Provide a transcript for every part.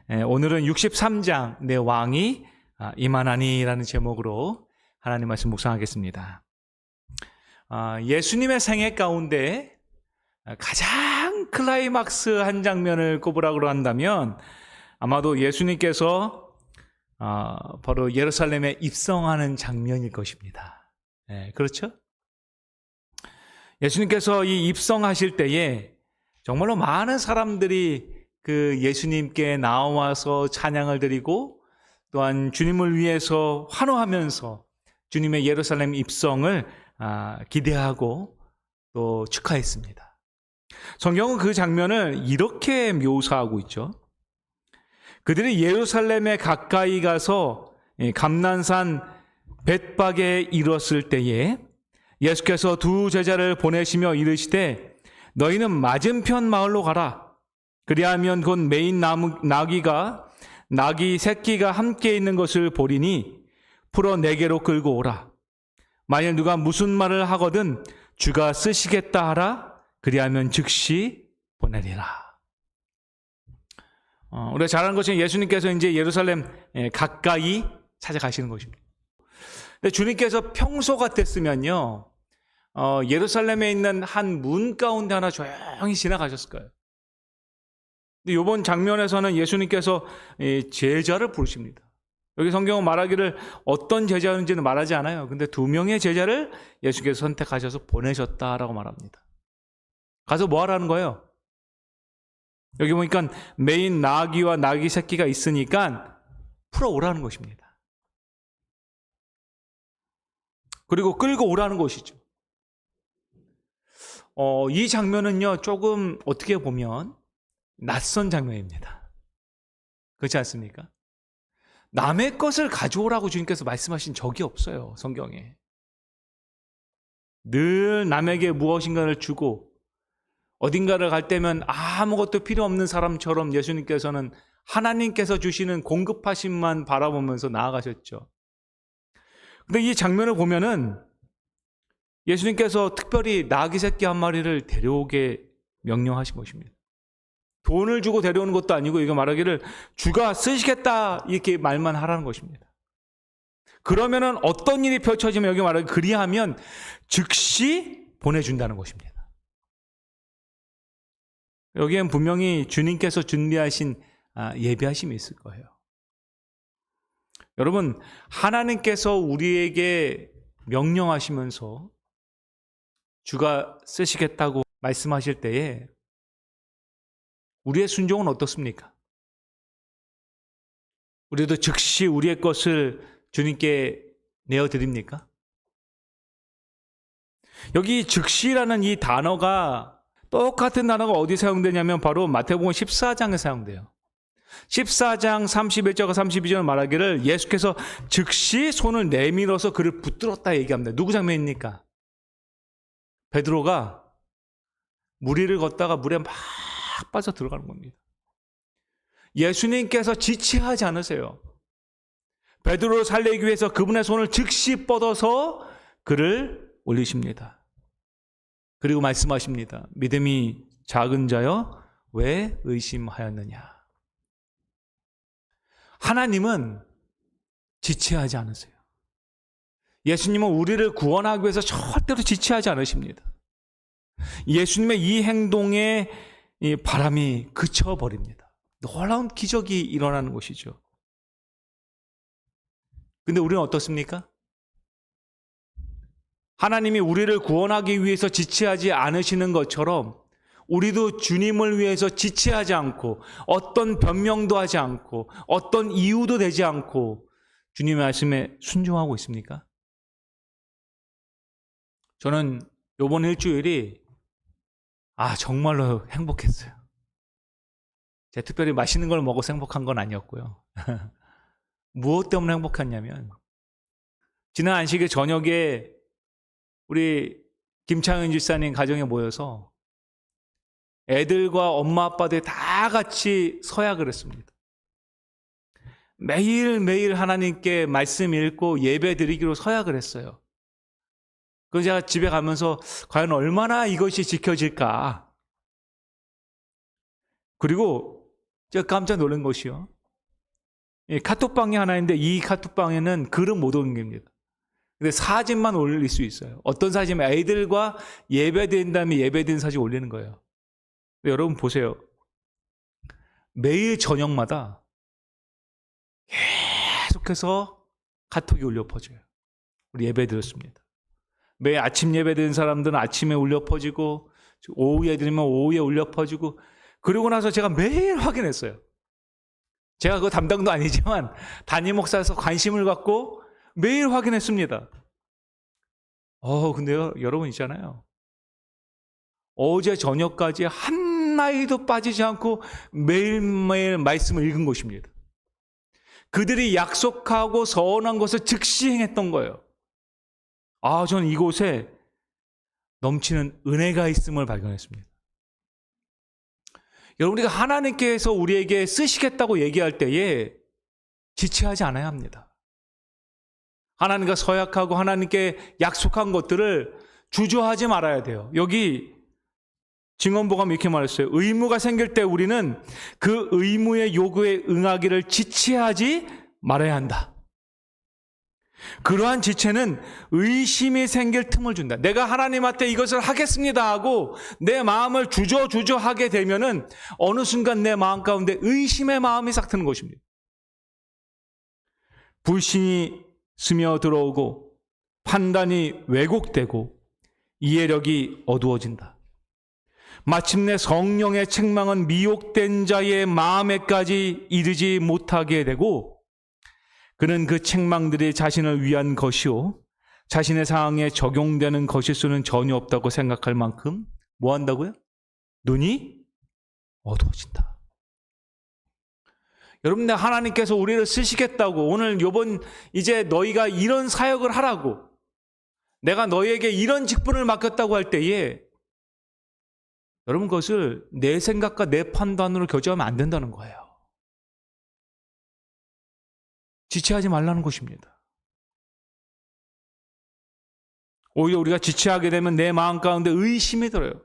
오늘은 63장 내 왕이 임하나니라는 제목으로 하나님 말씀 묵상하겠습니다. 예수님의 생애 가운데 가장 클라이막스 한 장면을 꼽으라고 한다면 아마도 예수님께서 바로 예루살렘에 입성하는 장면일 것입니다. 그렇죠? 예수님께서 이 입성하실 때에 정말로 많은 사람들이 그 예수님께 나와서 찬양을 드리고 또한 주님을 위해서 환호하면서 주님의 예루살렘 입성을 기대하고 또 축하했습니다. 성경은 그 장면을 이렇게 묘사하고 있죠. 그들이 예루살렘에 가까이 가서 감난산 벳박에 이뤘을 때에 예수께서 두 제자를 보내시며 이르시되 너희는 맞은편 마을로 가라. 그리하면 곧 메인 나귀 새끼가 함께 있는 것을 보리니 풀어 내게로 끌고 오라. 만일 누가 무슨 말을 하거든 주가 쓰시겠다 하라. 그리하면 즉시 보내리라. 우리가 잘 아는 것은 예수님께서 이제 예루살렘 가까이 찾아가시는 것입니다. 근데 주님께서 평소 같았으면요, 예루살렘에 있는 한 문 가운데 하나 조용히 지나가셨을 거예요. 근데 이번 장면에서는 예수님께서 제자를 부르십니다. 여기 성경은 말하기를 어떤 제자인지는 말하지 않아요. 근데 2명의 제자를 예수께서 선택하셔서 보내셨다라고 말합니다. 가서 뭐 하라는 거예요? 여기 보니까 메인 나귀와 나귀 새끼가 있으니까 풀어오라는 것입니다. 그리고 끌고 오라는 것이죠. 이 장면은요, 조금 어떻게 보면 낯선 장면입니다. 그렇지 않습니까? 남의 것을 가져오라고 주님께서 말씀하신 적이 없어요, 성경에. 늘 남에게 무엇인가를 주고 어딘가를 갈 때면 아무것도 필요 없는 사람처럼 예수님께서는 하나님께서 주시는 공급하심만 바라보면서 나아가셨죠. 근데 이 장면을 보면은 예수님께서 특별히 나귀 새끼 한 마리를 데려오게 명령하신 것입니다. 돈을 주고 데려오는 것도 아니고 이거 말하기를 주가 쓰시겠다 이렇게 말만 하라는 것입니다. 그러면은 어떤 일이 펼쳐지면 여기 말하기 그리하면 즉시 보내준다는 것입니다. 여기엔 분명히 주님께서 준비하신 예비하심이 있을 거예요. 여러분, 하나님께서 우리에게 명령하시면서 주가 쓰시겠다고 말씀하실 때에 우리의 순종은 어떻습니까? 우리도 즉시 우리의 것을 주님께 내어드립니까? 여기 즉시라는 이 단어가 똑같은 단어가 어디 사용되냐면 바로 마태복음 14장에 사용돼요. 14장 31절과 32절은 말하기를 예수께서 즉시 손을 내밀어서 그를 붙들었다 얘기합니다. 누구 장면입니까? 베드로가 물 위를 걷다가 물에 막 빠져 들어가는 겁니다. 예수님께서 지체하지 않으세요. 베드로를 살리기 위해서 그분의 손을 즉시 뻗어서 그를 올리십니다. 그리고 말씀하십니다. 믿음이 작은 자여 왜 의심하였느냐. 하나님은 지체하지 않으세요. 예수님은 우리를 구원하기 위해서 절대로 지체하지 않으십니다. 예수님의 이 행동에 이 바람이 그쳐버립니다. 놀라운 기적이 일어나는 것이죠. 근데 우리는 어떻습니까? 하나님이 우리를 구원하기 위해서 지체하지 않으시는 것처럼 우리도 주님을 위해서 지체하지 않고 어떤 변명도 하지 않고 어떤 이유도 되지 않고 주님의 말씀에 순종하고 있습니까? 저는 이번 일주일이 정말로 행복했어요. 제가 특별히 맛있는 걸 먹어서 행복한 건 아니었고요. 무엇 때문에 행복했냐면 지난 안식일 저녁에 우리 김창현 집사님 가정에 모여서 애들과 엄마 아빠들 다 같이 서약을 했습니다. 매일매일 하나님께 말씀 읽고 예배 드리기로 서약을 했어요. 그래서 제가 집에 가면서 과연 얼마나 이것이 지켜질까. 그리고 제가 깜짝 놀란 것이요. 카톡방이 하나 있는데 이 카톡방에는 글은 못 올립니다. 근데 사진만 올릴 수 있어요. 어떤 사진이면 애들과 예배드린 다음에 예배드린 사진 올리는 거예요. 여러분 보세요. 매일 저녁마다 계속해서 카톡이 울려 퍼져요. 우리 예배 드렸습니다. 매일 아침 예배 드린 사람들은 아침에 울려 퍼지고 오후에 드리면 오후에 울려 퍼지고 그러고 나서 제가 매일 확인했어요. 제가 그 담당도 아니지만 담임 목사에서 관심을 갖고 매일 확인했습니다. 근데요, 여러분 있잖아요. 어제 저녁까지 한마디도 빠지지 않고 매일매일 말씀을 읽은 것입니다. 그들이 약속하고 서원한 것을 즉시 행했던 거예요. 저는 이곳에 넘치는 은혜가 있음을 발견했습니다. 여러분, 우리가 하나님께서 우리에게 쓰시겠다고 얘기할 때에 지체하지 않아야 합니다. 하나님과 서약하고 하나님께 약속한 것들을 주저하지 말아야 돼요. 여기 증언보감 이렇게 말했어요. 의무가 생길 때 우리는 그 의무의 요구에 응하기를 지체하지 말아야 한다. 그러한 지체는 의심이 생길 틈을 준다. 내가 하나님한테 이것을 하겠습니다 하고 내 마음을 주저하게 되면은 어느 순간 내 마음 가운데 의심의 마음이 싹 트는 것입니다. 불신이 스며들어오고 판단이 왜곡되고 이해력이 어두워진다. 마침내 성령의 책망은 미혹된 자의 마음에까지 이르지 못하게 되고 그는 그 책망들이 자신을 위한 것이요 자신의 상황에 적용되는 것일 수는 전혀 없다고 생각할 만큼 뭐 한다고요? 눈이 어두워진다. 여러분, 하나님께서 우리를 쓰시겠다고 오늘 요번 이제 너희가 이런 사역을 하라고 내가 너희에게 이런 직분을 맡겼다고 할 때에 여러분 그것을 내 생각과 내 판단으로 교제하면 안 된다는 거예요. 지체하지 말라는 것입니다. 오히려 우리가 지체하게 되면 내 마음 가운데 의심이 들어요.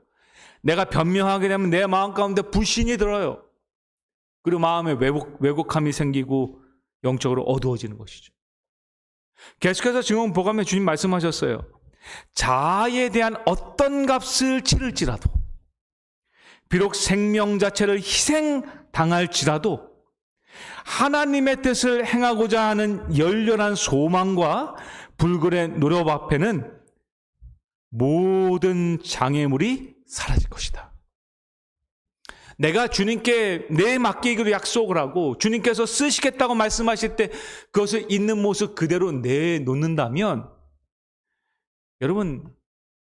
내가 변명하게 되면 내 마음 가운데 불신이 들어요. 그리고 마음에 왜곡함이 생기고 영적으로 어두워지는 것이죠. 계속해서 증언보감에 주님 말씀하셨어요. 자아에 대한 어떤 값을 치를지라도 비록 생명 자체를 희생당할지라도 하나님의 뜻을 행하고자 하는 열렬한 소망과 불굴의 노력 앞에는 모든 장애물이 사라질 것이다. 내가 주님께 내 맡기기로 약속을 하고 주님께서 쓰시겠다고 말씀하실 때 그것을 있는 모습 그대로 내놓는다면 여러분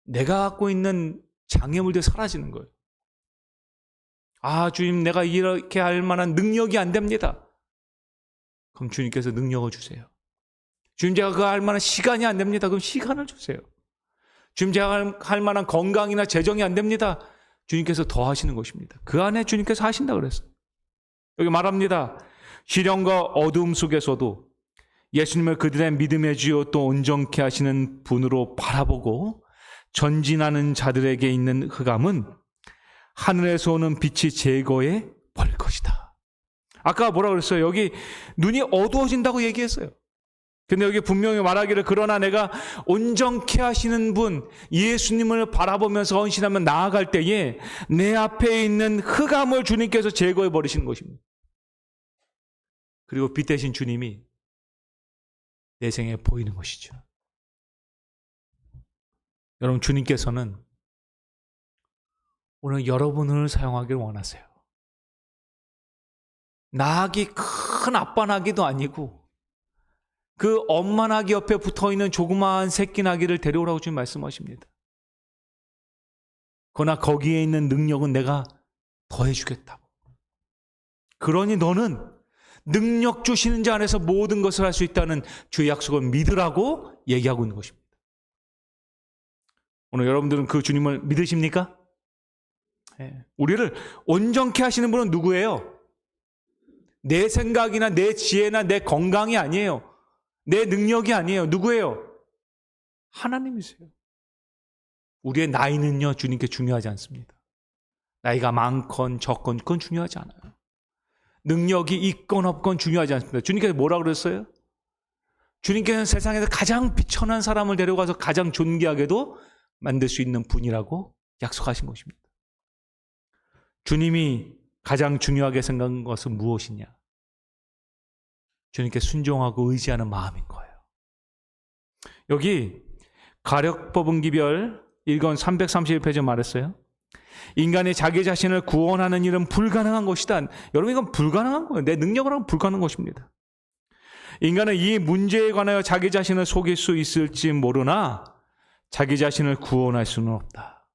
내가 갖고 있는 장애물들이 사라지는 거예요. 주님 내가 이렇게 할 만한 능력이 안 됩니다. 그럼 주님께서 능력을 주세요. 주님 제가 그거 할 만한 시간이 안 됩니다. 그럼 시간을 주세요. 주님 제가 할 만한 건강이나 재정이 안 됩니다. 주님께서 더 하시는 것입니다. 그 안에 주님께서 하신다 그랬어요. 여기 말합니다. 시련과 어두움 속에서도 예수님을 그들의 믿음의 주요 또 온전케 하시는 분으로 바라보고 전진하는 자들에게 있는 흑암은 하늘에서 오는 빛이 제거해 버릴 것이다. 아까 뭐라 그랬어요? 여기 눈이 어두워진다고 얘기했어요. 근데 여기 분명히 말하기를 그러나 내가 온전케 하시는 분 예수님을 바라보면서 헌신하면 나아갈 때에 내 앞에 있는 흑암을 주님께서 제거해 버리시는 것입니다. 그리고 빛 대신 주님이 내 생에 보이는 것이죠. 여러분 주님께서는 오늘 여러분을 사용하기를 원하세요. 낙이 큰 아빠 낙이도 아니고 그 엄마 낙이 옆에 붙어있는 조그마한 새끼 낙이를 데려오라고 주님 말씀하십니다. 그러나 거기에 있는 능력은 내가 더해주겠다고. 그러니 너는 능력 주시는 자 안에서 모든 것을 할 수 있다는 주의 약속을 믿으라고 얘기하고 있는 것입니다. 오늘 여러분들은 그 주님을 믿으십니까? 우리를 온전케 하시는 분은 누구예요? 내 생각이나 내 지혜나 내 건강이 아니에요. 내 능력이 아니에요. 누구예요? 하나님이세요. 우리의 나이는요 주님께 중요하지 않습니다. 나이가 많건 적건 그건 중요하지 않아요. 능력이 있건 없건 중요하지 않습니다. 주님께서 뭐라 그랬어요? 주님께서는 세상에서 가장 비천한 사람을 데려가서 가장 존귀하게도 만들 수 있는 분이라고 약속하신 것입니다. 주님이 가장 중요하게 생각한 것은 무엇이냐? 주님께 순종하고 의지하는 마음인 거예요. 여기 가력법은기별 1권 331페이지에 말했어요. 인간이 자기 자신을 구원하는 일은 불가능한 것이다. 여러분, 이건 불가능한 거예요. 내 능력으로 하면 불가능한 것입니다. 인간은 이 문제에 관하여 자기 자신을 속일 수 있을지 모르나 자기 자신을 구원할 수는 없다.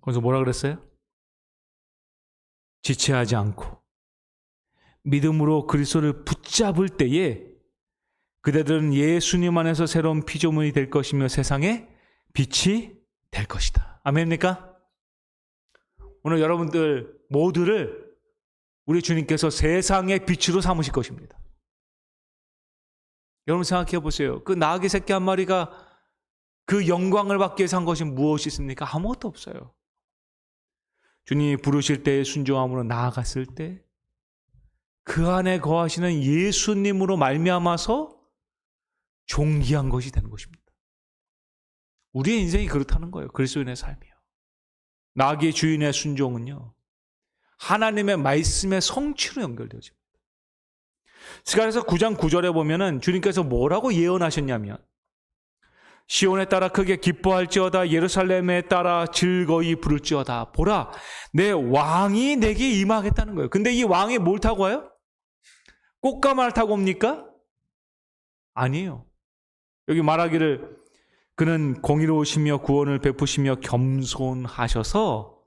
그래서 뭐라 그랬어요? 지체하지 않고 믿음으로 그리스도를 붙잡을 때에 그대들은 예수님 안에서 새로운 피조물이 될 것이며 세상에 빛이 될 것이다. 아멘입니까? 오늘 여러분들 모두를 우리 주님께서 세상의 빛으로 삼으실 것입니다. 여러분 생각해 보세요. 그 나귀 새끼 한 마리가 그 영광을 받기 위해서 한 것이 무엇이 있습니까? 아무것도 없어요. 주님이 부르실 때의 순종함으로 나아갔을 때 그 안에 거하시는 예수님으로 말미암아서 존귀한 것이 되는 것입니다. 우리의 인생이 그렇다는 거예요. 그리스도인의 삶이요. 나귀 주인의 순종은요, 하나님의 말씀의 성취로 연결되어집니다. 스가랴서 9장 9절에 보면은 주님께서 뭐라고 예언하셨냐면 시온에 따라 크게 기뻐할지어다 예루살렘에 따라 즐거이 부를지어다. 보라, 내 왕이 내게 임하겠다는 거예요. 근데 이 왕이 뭘 타고 와요? 꽃가마를 타고 옵니까? 아니에요. 여기 말하기를 그는 공의로우시며 구원을 베푸시며 겸손하셔서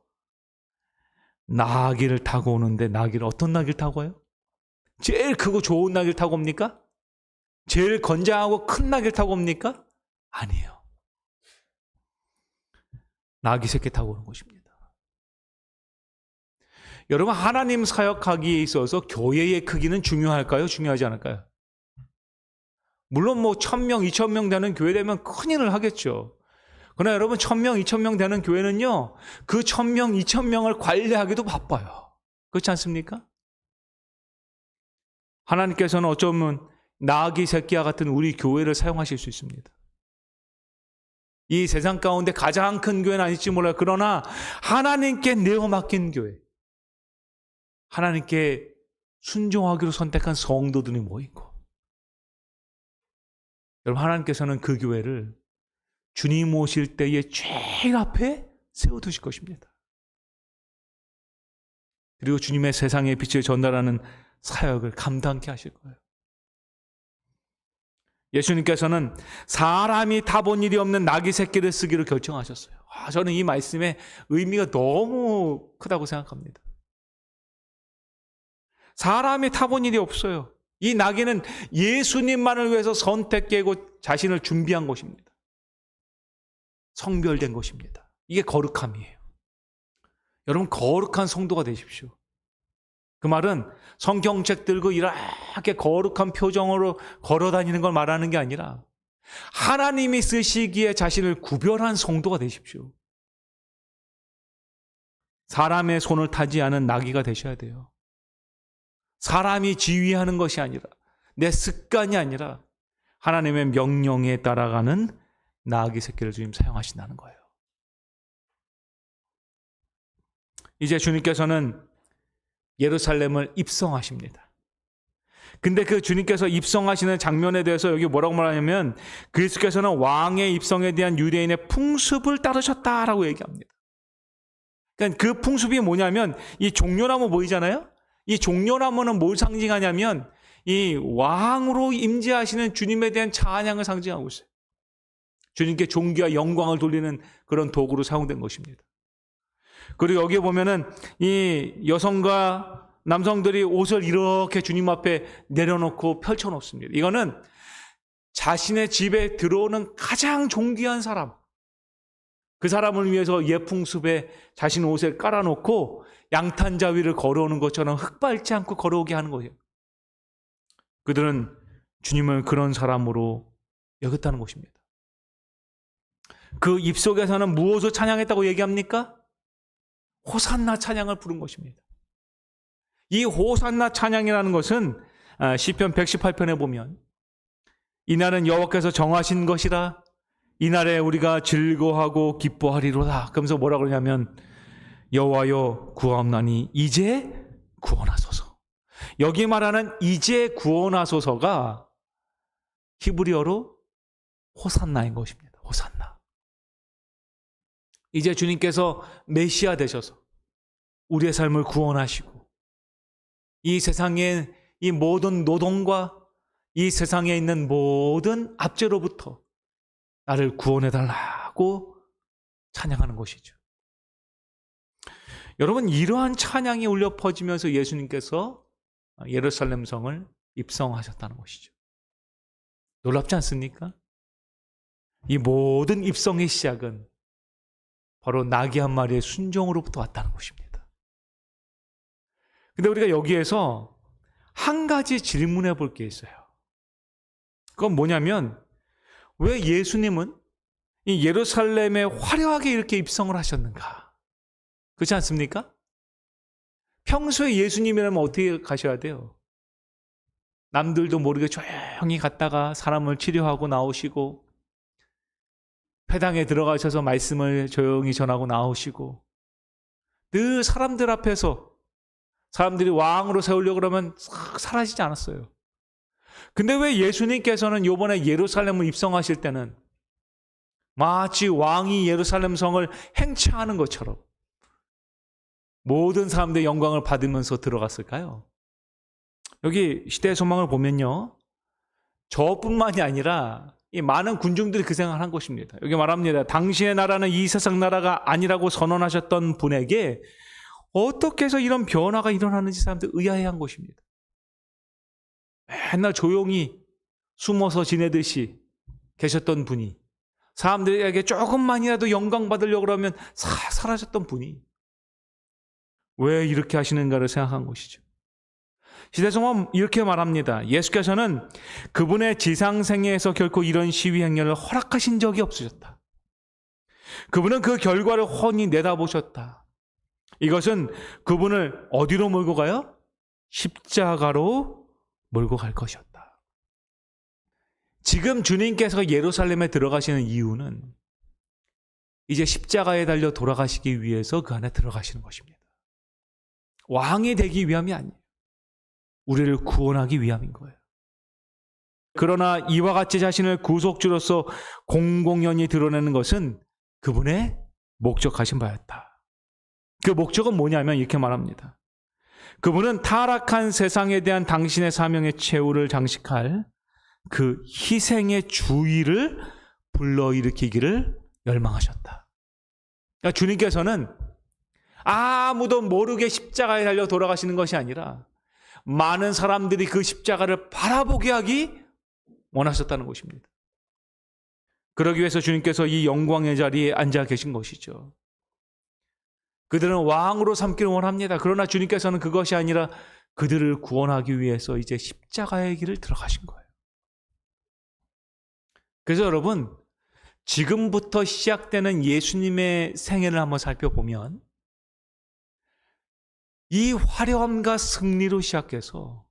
나귀를 타고 오는데 나귀를 어떤 나귀를 타고 와요? 제일 크고 좋은 나귀를 타고 옵니까? 제일 건장하고 큰 나귀를 타고 옵니까? 아니에요. 나귀 새끼 타고 오는 것입니다. 여러분, 하나님 사역하기에 있어서 교회의 크기는 중요할까요? 중요하지 않을까요? 물론 1000명, 2000명 되는 교회 되면 큰일을 하겠죠. 그러나 여러분 1000명, 2000명 되는 교회는요, 그 1000명, 2000명을 관리하기도 바빠요. 그렇지 않습니까? 하나님께서는 어쩌면 나귀 새끼와 같은 우리 교회를 사용하실 수 있습니다. 이 세상 가운데 가장 큰 교회는 아닐지 몰라요. 그러나 하나님께 내어 맡긴 교회, 하나님께 순종하기로 선택한 성도들이 모이고, 여러분 하나님께서는 그 교회를 주님 오실 때에 제일 앞에 세워두실 것입니다. 그리고 주님의 세상의 빛을 전달하는 사역을 감당케 하실 거예요. 예수님께서는 사람이 타본 일이 없는 나귀 새끼를 쓰기로 결정하셨어요. 저는 이 말씀의 의미가 너무 크다고 생각합니다. 사람이 타본 일이 없어요. 이 나귀는 예수님만을 위해서 선택되고 자신을 준비한 것입니다. 성별된 것입니다. 이게 거룩함이에요. 여러분 거룩한 성도가 되십시오. 그 말은 성경책 들고 이렇게 거룩한 표정으로 걸어다니는 걸 말하는 게 아니라 하나님이 쓰시기에 자신을 구별한 성도가 되십시오. 사람의 손을 타지 않은 나귀가 되셔야 돼요. 사람이 지휘하는 것이 아니라, 내 습관이 아니라 하나님의 명령에 따라가는 나귀 새끼를 주님 사용하신다는 거예요. 이제 주님께서는 예루살렘을 입성하십니다. 근데 그 주님께서 입성하시는 장면에 대해서 여기 뭐라고 말하냐면 그리스도께서는 왕의 입성에 대한 유대인의 풍습을 따르셨다라고 얘기합니다. 그러니까 그 풍습이 뭐냐면 이 종려나무 보이잖아요? 이 종려나무는 뭘 상징하냐면 이 왕으로 임재하시는 주님에 대한 찬양을 상징하고 있어요. 주님께 존귀와 영광을 돌리는 그런 도구로 사용된 것입니다. 그리고 여기에 보면은 이 여성과 남성들이 옷을 이렇게 주님 앞에 내려놓고 펼쳐놓습니다. 이거는 자신의 집에 들어오는 가장 존귀한 사람, 그 사람을 위해서 예풍습에 자신 옷에 깔아놓고 양탄자 위를 걸어오는 것처럼 흙밟지 않고 걸어오게 하는 거예요. 그들은 주님을 그런 사람으로 여겼다는 것입니다. 그 입속에서는 무엇을 찬양했다고 얘기합니까? 호산나 찬양을 부른 것입니다. 이 호산나 찬양이라는 것은 시편 118편에 보면 이날은 여호와께서 정하신 것이라 이날에 우리가 즐거워하고 기뻐하리로다. 그러면서 뭐라 그러냐면 여호와여 구하옵나니 이제 구원하소서. 여기 말하는 이제 구원하소서가 히브리어로 호산나인 것입니다. 호산나. 이제 주님께서 메시아 되셔서 우리의 삶을 구원하시고 이 세상의 이 모든 노동과 이 세상에 있는 모든 압제로부터 나를 구원해달라고 찬양하는 것이죠. 여러분, 이러한 찬양이 울려 퍼지면서 예수님께서 예루살렘 성을 입성하셨다는 것이죠. 놀랍지 않습니까? 이 모든 입성의 시작은 바로 나귀 한 마리의 순종으로부터 왔다는 것입니다. 근데 우리가 여기에서 한 가지 질문해 볼 게 있어요. 그건 뭐냐면 왜 예수님은 이 예루살렘에 화려하게 이렇게 입성을 하셨는가? 그렇지 않습니까? 평소에 예수님이라면 어떻게 가셔야 돼요? 남들도 모르게 조용히 갔다가 사람을 치료하고 나오시고 회당에 들어가셔서 말씀을 조용히 전하고 나오시고 늘 사람들 앞에서 사람들이 왕으로 세우려고 그러면 싹 사라지지 않았어요. 근데 왜 예수님께서는 이번에 예루살렘을 입성하실 때는 마치 왕이 예루살렘 성을 행차하는 것처럼 모든 사람들의 영광을 받으면서 들어갔을까요? 여기 시대의 소망을 보면요, 저뿐만이 아니라 이 많은 군중들이 그 생각을 한 것입니다. 여기 말합니다. 당신의 나라는 이 세상 나라가 아니라고 선언하셨던 분에게 어떻게 해서 이런 변화가 일어나는지 사람들이 의아해한 것입니다. 맨날 조용히 숨어서 지내듯이 계셨던 분이 사람들에게 조금만이라도 영광 받으려고 그러면 사라졌던 분이 왜 이렇게 하시는가를 생각한 것이죠. 시대성은 이렇게 말합니다. 예수께서는 그분의 지상생애에서 결코 이런 시위 행렬을 허락하신 적이 없으셨다. 그분은 그 결과를 훤히 내다보셨다. 이것은 그분을 어디로 몰고 가요? 십자가로 몰고 갈 것이었다. 지금 주님께서 예루살렘에 들어가시는 이유는 이제 십자가에 달려 돌아가시기 위해서 그 안에 들어가시는 것입니다. 왕이 되기 위함이 아니에요. 우리를 구원하기 위함인 거예요. 그러나 이와 같이 자신을 구속주로서 공공연히 드러내는 것은 그분의 목적하신 바였다. 그 목적은 뭐냐면 이렇게 말합니다. 그분은 타락한 세상에 대한 당신의 사명의 최후를 장식할 그 희생의 주의를 불러일으키기를 열망하셨다. 그러니까 주님께서는 아무도 모르게 십자가에 달려 돌아가시는 것이 아니라 많은 사람들이 그 십자가를 바라보게 하기 원하셨다는 것입니다. 그러기 위해서 주님께서 이 영광의 자리에 앉아 계신 것이죠. 그들은 왕으로 삼기를 원합니다. 그러나 주님께서는 그것이 아니라 그들을 구원하기 위해서 이제 십자가의 길을 들어가신 거예요. 그래서 여러분, 지금부터 시작되는 예수님의 생애를 한번 살펴보면 이 화려함과 승리로 시작해서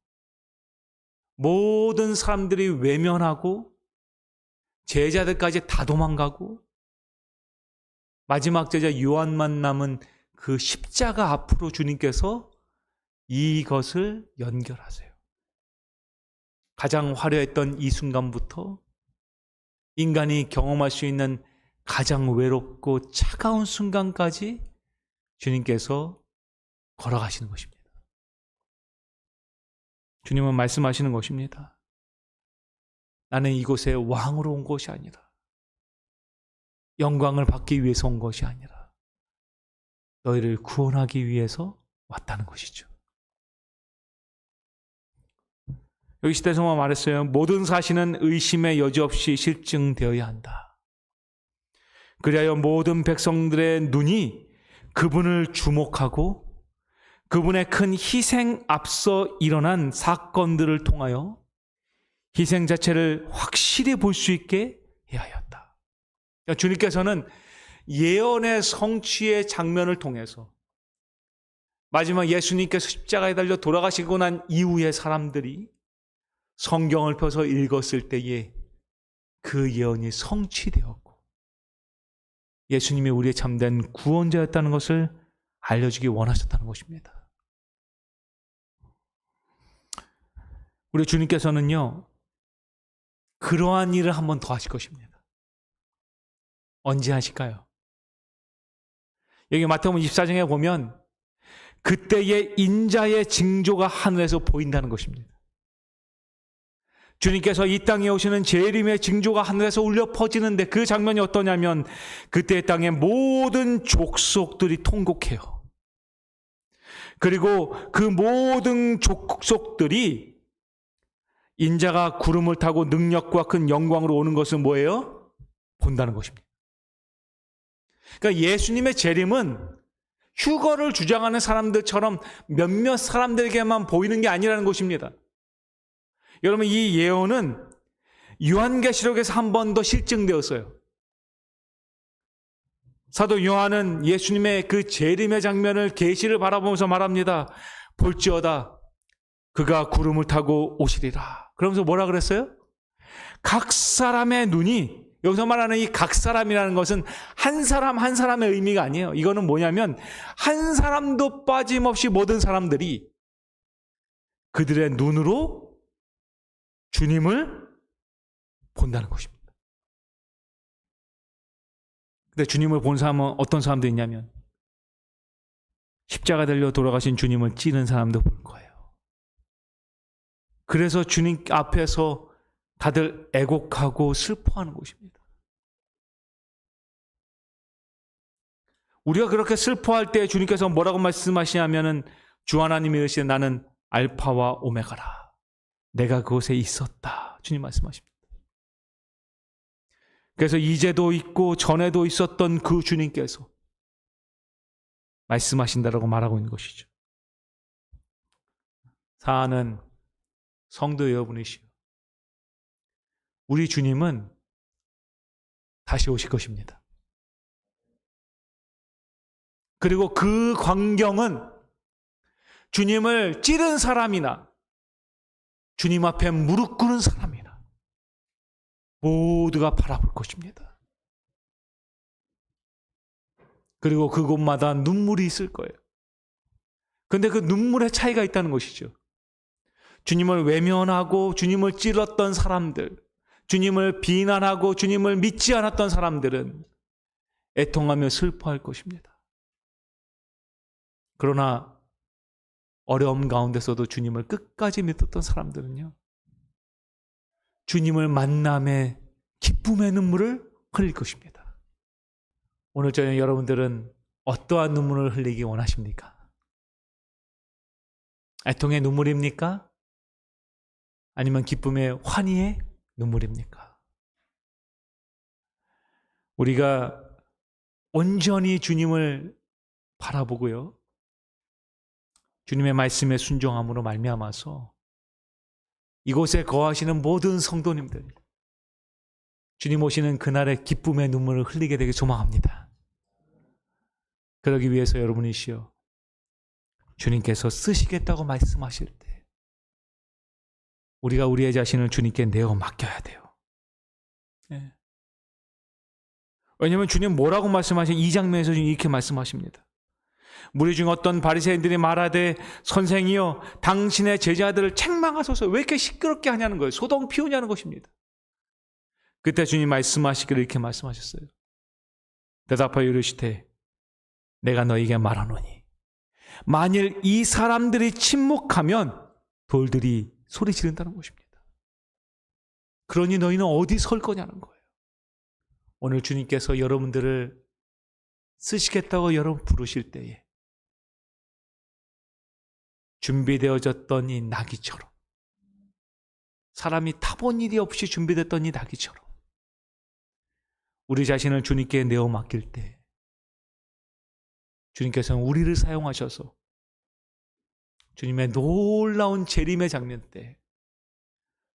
모든 사람들이 외면하고 제자들까지 다 도망가고 마지막 제자 요한만 남은 그 십자가 앞으로 주님께서 이것을 연결하세요. 가장 화려했던 이 순간부터 인간이 경험할 수 있는 가장 외롭고 차가운 순간까지 주님께서 걸어가시는 것입니다. 주님은 말씀하시는 것입니다. 나는 이곳에 왕으로 온 것이 아니라 영광을 받기 위해서 온 것이 아니라 너희를 구원하기 위해서 왔다는 것이죠. 여기 시대성만 말했어요. 모든 사실은 의심의 여지 없이 실증되어야 한다. 그리하여 모든 백성들의 눈이 그분을 주목하고 그분의 큰 희생 앞서 일어난 사건들을 통하여 희생 자체를 확실히 볼 수 있게 해야 하였다. 그러니까 주님께서는 예언의 성취의 장면을 통해서 마지막 예수님께서 십자가에 달려 돌아가시고 난 이후의 사람들이 성경을 펴서 읽었을 때에 그 예언이 성취되었고 예수님이 우리의 참된 구원자였다는 것을 알려주기 원하셨다는 것입니다. 우리 주님께서는요, 그러한 일을 한 번 더 하실 것입니다. 언제 하실까요? 여기 마태복음 24장에 보면 그때의 인자의 징조가 하늘에서 보인다는 것입니다. 주님께서 이 땅에 오시는 재림의 징조가 하늘에서 울려 퍼지는데 그 장면이 어떠냐면 그때 땅의 모든 족속들이 통곡해요. 그리고 그 모든 족속들이 인자가 구름을 타고 능력과 큰 영광으로 오는 것은 뭐예요? 본다는 것입니다. 그러니까 예수님의 재림은 휴거를 주장하는 사람들처럼 몇몇 사람들에게만 보이는 게 아니라는 것입니다. 여러분, 이 예언은 요한계시록에서 한 번 더 실증되었어요. 사도 요한은 예수님의 그 재림의 장면을 계시를 바라보면서 말합니다. 볼지어다 그가 구름을 타고 오시리라. 그러면서 뭐라 그랬어요? 각 사람의 눈이, 여기서 말하는 이 각 사람이라는 것은 한 사람 한 사람의 의미가 아니에요. 이거는 뭐냐면 한 사람도 빠짐없이 모든 사람들이 그들의 눈으로 주님을 본다는 것입니다. 근데 주님을 본 사람은 어떤 사람도 있냐면 십자가 달려 돌아가신 주님을 찌른 사람도 볼 거예요. 그래서 주님 앞에서 다들 애곡하고 슬퍼하는 것입니다. 우리가 그렇게 슬퍼할 때 주님께서 뭐라고 말씀하시냐면은 주 하나님이 이르시되 나는 알파와 오메가라. 내가 그곳에 있었다. 주님 말씀하십니다. 그래서 이제도 있고 전에도 있었던 그 주님께서 말씀하신다라고 말하고 있는 것이죠. 사랑하는 성도 여러분이시여, 우리 주님은 다시 오실 것입니다. 그리고 그 광경은 주님을 찌른 사람이나 주님 앞에 무릎 꿇은 사람이나 모두가 바라볼 것입니다. 그리고 그곳마다 눈물이 있을 거예요. 그런데 그 눈물의 차이가 있다는 것이죠. 주님을 외면하고 주님을 찔렀던 사람들, 주님을 비난하고 주님을 믿지 않았던 사람들은 애통하며 슬퍼할 것입니다. 그러나 어려움 가운데서도 주님을 끝까지 믿었던 사람들은요, 주님을 만남에 기쁨의 눈물을 흘릴 것입니다. 오늘 저녁 여러분들은 어떠한 눈물을 흘리기 원하십니까? 애통의 눈물입니까? 아니면 기쁨의 환희의 눈물입니까? 우리가 온전히 주님을 바라보고요, 주님의 말씀에 순종함으로 말미암아서 이곳에 거하시는 모든 성도님들, 주님 오시는 그날의 기쁨의 눈물을 흘리게 되길 소망합니다. 그러기 위해서 여러분이시여, 주님께서 쓰시겠다고 말씀하실 때 우리가 우리의 자신을 주님께 내어 맡겨야 돼요. 네. 왜냐하면 주님 뭐라고 말씀하신 이 장면에서 이렇게 말씀하십니다. 무리 중 어떤 바리새인들이 말하되 선생이여 당신의 제자들을 책망하소서. 왜 이렇게 시끄럽게 하냐는 거예요. 소동 피우냐는 것입니다. 그때 주님 말씀하시기를 이렇게 말씀하셨어요. 대답하여 이르시되 내가 너희에게 말하노니 만일 이 사람들이 침묵하면 돌들이 소리 지른다는 것입니다. 그러니 너희는 어디 설 거냐는 거예요. 오늘 주님께서 여러분들을 쓰시겠다고 여러분 부르실 때에 준비되어졌던 이 나귀처럼, 사람이 타본 일이 없이 준비됐던 이 나귀처럼 우리 자신을 주님께 내어 맡길 때 주님께서는 우리를 사용하셔서 주님의 놀라운 재림의 장면 때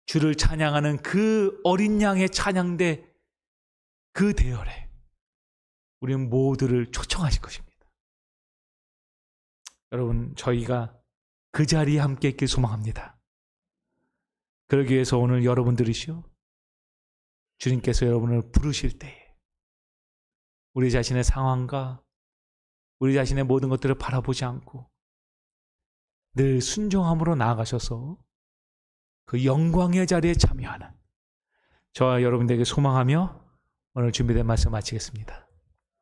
주를 찬양하는 그 어린 양의 찬양대 그 대열에 우리는 모두를 초청하실 것입니다. 여러분, 저희가 그 자리에 함께 있길 소망합니다. 그러기 위해서 오늘 여러분들이시요, 주님께서 여러분을 부르실 때에 우리 자신의 상황과 우리 자신의 모든 것들을 바라보지 않고 늘 순종함으로 나아가셔서 그 영광의 자리에 참여하는 저와 여러분들에게 소망하며 오늘 준비된 말씀 마치겠습니다.